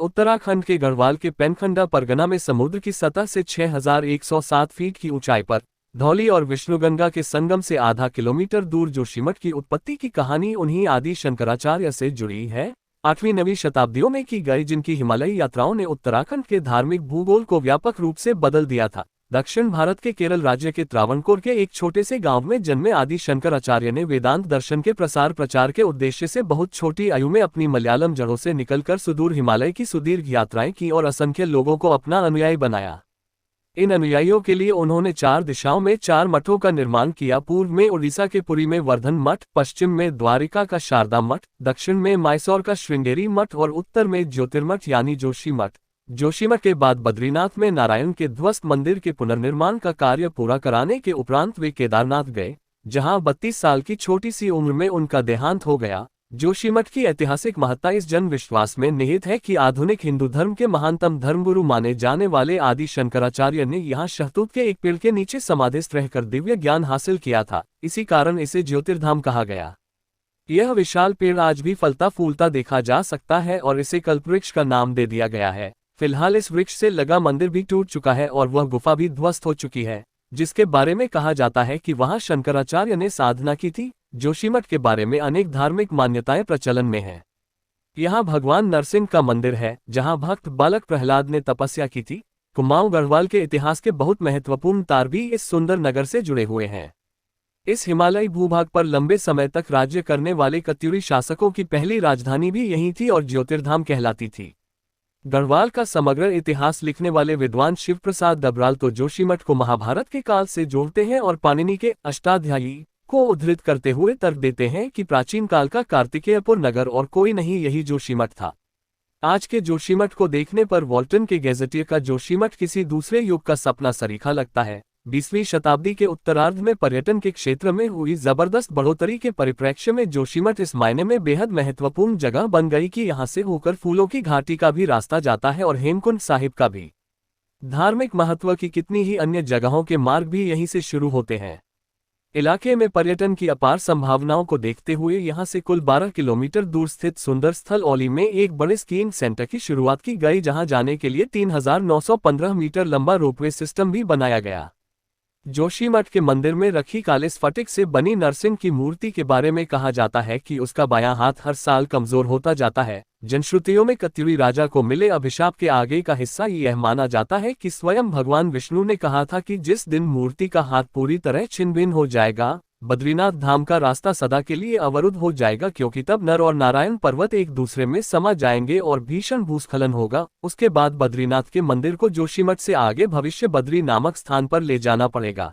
उत्तराखंड के गढ़वाल के पेनखंडा परगना में समुद्र की सतह से 6107 फीट की ऊंचाई पर धौली और विष्णुगंगा के संगम से आधा किलोमीटर दूर जोशीमठ की उत्पत्ति की कहानी उन्हीं आदि शंकराचार्य से जुड़ी है। 8वीं-9वीं शताब्दियों में की गई जिनकी हिमालयी यात्राओं ने उत्तराखंड के धार्मिक भूगोल को व्यापक रूप से बदल दिया था। दक्षिण भारत के केरल राज्य के त्रावणकोर के एक छोटे से गांव में जन्मे आदि शंकराचार्य ने वेदांत दर्शन के प्रसार प्रचार के उद्देश्य से बहुत छोटी आयु में अपनी मलयालम जड़ों से निकलकर सुदूर हिमालय की सुदीर्घ यात्राएं की और असंख्य लोगों को अपना अनुयायी बनाया। इन अनुयायियों के लिए उन्होंने 4 दिशाओं में 4 मठों का निर्माण किया। पूर्व में उड़ीसा के पुरी में वर्धन मठ, पश्चिम में द्वारिका का शारदा मठ, दक्षिण में मैसूर का श्रृंगेरी मठ और उत्तर में ज्योतिर्मठ यानी जोशी मठ। जोशीमठ के बाद बद्रीनाथ में नारायण के ध्वस्त मंदिर के पुनर्निर्माण का कार्य पूरा कराने के उपरांत वे केदारनाथ गए, जहां 32 साल की छोटी सी उम्र में उनका देहांत हो गया। जोशीमठ की ऐतिहासिक महत्ता इस जन विश्वास में निहित है कि आधुनिक हिंदू धर्म के महानतम धर्मगुरु माने जाने वाले आदि शंकराचार्य ने यहाँ शहतूत के एक पेड़ के नीचे समाधिस्थ रहकर दिव्य ज्ञान हासिल किया था। इसी कारण इसे ज्योतिर्धाम कहा गया। यह विशाल पेड़ आज भी फलता फूलता देखा जा सकता है और इसे कल्पवृक्ष का नाम दे दिया गया है। फिलहाल इस वृक्ष से लगा मंदिर भी टूट चुका है और वह गुफा भी ध्वस्त हो चुकी है, जिसके बारे में कहा जाता है कि वहां शंकराचार्य ने साधना की थी। जोशीमठ के बारे में अनेक धार्मिक मान्यताएं प्रचलन में हैं। यहाँ भगवान नरसिंह का मंदिर है, जहां भक्त बालक प्रहलाद ने तपस्या की थी। कुमाऊं गढ़वाल के इतिहास के बहुत महत्वपूर्ण तार भी इस सुंदर नगर से जुड़े हुए हैं। इस हिमालयी भूभाग पर लंबे समय तक राज्य करने वाले कत्यूरी शासकों की पहली राजधानी भी यही थी और ज्योतिर्धाम कहलाती थी। गढ़वाल का समग्र इतिहास लिखने वाले विद्वान शिव प्रसाद डबराल तो जोशीमठ को महाभारत के काल से जोड़ते हैं और पाणिनि के अष्टाध्यायी को उद्धृत करते हुए तर्क देते हैं कि प्राचीन काल का कार्तिकेयपुर नगर और कोई नहीं, यही जोशीमठ था। आज के जोशीमठ को देखने पर वॉल्टन के गैजेटियर का जोशीमठ किसी दूसरे युग का सपना सरीखा लगता है। 20वीं शताब्दी के उत्तरार्ध में पर्यटन के क्षेत्र में हुई जबरदस्त बढ़ोतरी के परिप्रेक्ष्य में जोशीमठ इस मायने में बेहद महत्वपूर्ण जगह बन गई कि यहाँ से होकर फूलों की घाटी का भी रास्ता जाता है और हेमकुंड साहिब का भी। धार्मिक महत्व की कितनी ही अन्य जगहों के मार्ग भी यहीं से शुरू होते हैं। इलाके में पर्यटन की अपार संभावनाओं को देखते हुए यहाँ से कुल 12 किलोमीटर दूर स्थित सुंदर स्थल औली में एक बड़े स्कीइंग सेंटर की शुरुआत की गई, जहाँ जाने के लिए 3915 मीटर लंबा रोपवे सिस्टम भी बनाया गया। जोशीमठ के मंदिर में रखी काले स्फटिक से बनी नरसिंह की मूर्ति के बारे में कहा जाता है कि उसका बायां हाथ हर साल कमजोर होता जाता है। जनश्रुतियों में कत्यूरी राजा को मिले अभिशाप के आगे का हिस्सा यह माना जाता है कि स्वयं भगवान विष्णु ने कहा था कि जिस दिन मूर्ति का हाथ पूरी तरह छिन्न भिन्न हो जाएगा, बद्रीनाथ धाम का रास्ता सदा के लिए अवरुद्ध हो जाएगा, क्योंकि तब नर और नारायण पर्वत एक दूसरे में समा जाएंगे और भीषण भूस्खलन होगा। उसके बाद बद्रीनाथ के मंदिर को जोशीमठ से आगे भविष्य बद्री नामक स्थान पर ले जाना पड़ेगा।